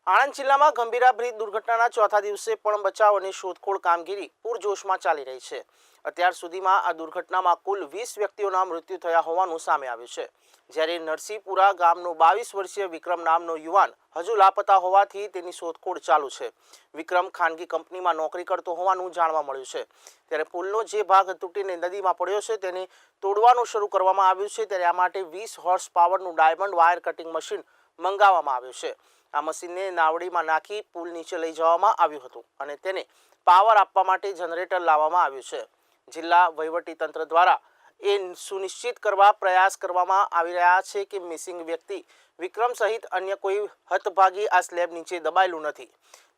આણંદ જિલ્લામાં ગંભીરા બ્રિજ દુર્ઘટનાના ચોથા દિવસે પણ બચાવ અને શોધખોળ કામગીરી પૂરજોશમાં ચાલી રહી છે। અત્યાર સુધીમાં આ દુર્ઘટનામાં કુલ 20 વ્યક્તિઓના મૃત્યુ થયા હોવાનું સામે આવ્યું છે, જ્યારે નરસિંહપુરા ગામનો 22 વર્ષીય વિક્રમ નામનો યુવાન હજુ લાપતા હોવાથી તેની શોધખોળ ચાલુ છે। વિક્રમ ખાનગી કંપનીમાં નોકરી કરતો હોવાનું જાણવા મળ્યું છે, ત્યારે પુલનો જે ભાગ તૂટીને નદીમાં પડ્યો છે તેને તોડવાનું શરૂ કરવામાં આવ્યું છે, ત્યારે આ માટે 20 હોર્સ પાવરનું ડાયમંડ વાયર કટિંગ મશીન મંગાવવામાં આવ્યું છે। આ મશીનને નાવડીમાં નાખી પુલ નીચે લઈ જવામાં આવ્યું હતું અને તેને પાવર આપવા માટે જનરેટર લાવવામાં આવ્યું છે। જિલ્લા વહીવટીતંત્ર દ્વારા એ સુનિશ્ચિત કરવા પ્રયાસ કરવામાં આવી રહ્યા છે કે મિસિંગ વ્યક્તિ વિક્રમ સહિત અન્ય કોઈ હતભાગી આ સ્લેબ નીચે દબાયેલું નથી।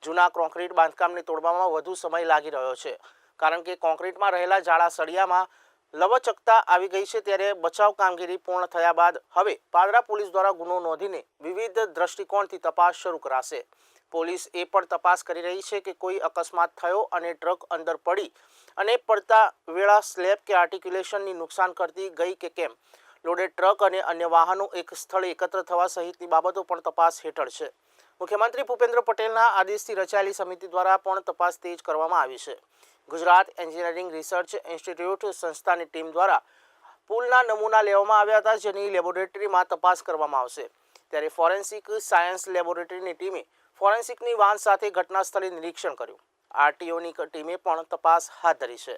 જૂના કોન્ક્રીટ બાંધકામને તોડવામાં વધુ સમય લાગી રહ્યો છે, કારણ કે કોન્ક્રીટમાં રહેલા જાડા સળિયામાં લવચકતા આવી ગઈ છે, ત્યારે બચાવ કામગીરી પૂર્ણ થયા બાદ હવે પાદરા પોલીસ દ્વારા ગુનો નોંધીને વિવિધ દ્રષ્ટિકોણથી તપાસ શરૂ કરાશે। પોલીસ એ પણ તપાસ કરી રહી છે કે કોઈ અકસ્માત થયો અને ટ્રક અંદર પડી અને પડતા વેળા સ્લેબ કે આર્ટિક્યુલેશનની નુકસાન કરતી ગઈ કે કેમ, લોડેડ ટ્રક અને અન્ય વાહનો એક સ્થળે એકત્ર થવા સહિતની બાબતો પણ તપાસ હેઠળ છે। મુખ્યમંત્રી ભૂપેન્દ્ર પટેલના આદેશથી રચાયેલી સમિતિ દ્વારા પણ તપાસ તેજ કરવામાં આવી છે। ગુજરાત એન્જિનિયરિંગ રિસર્ચ ઇન્સ્ટિટ્યૂટ સંસ્થાની ટીમ દ્વારા પુલના નમૂના લેવામાં આવ્યા હતા, જેની લેબોરેટરીમાં તપાસ કરવામાં આવશે। ત્યારે ફોરેન્સિક સાયન્સ લેબોરેટરીની ટીમે ફોરેન્સિકની વાન સાથે ઘટના સ્થળે નિરીક્ષણ કર્યું। આરટીઓની ટીમે પણ તપાસ હાથ ધરી છે।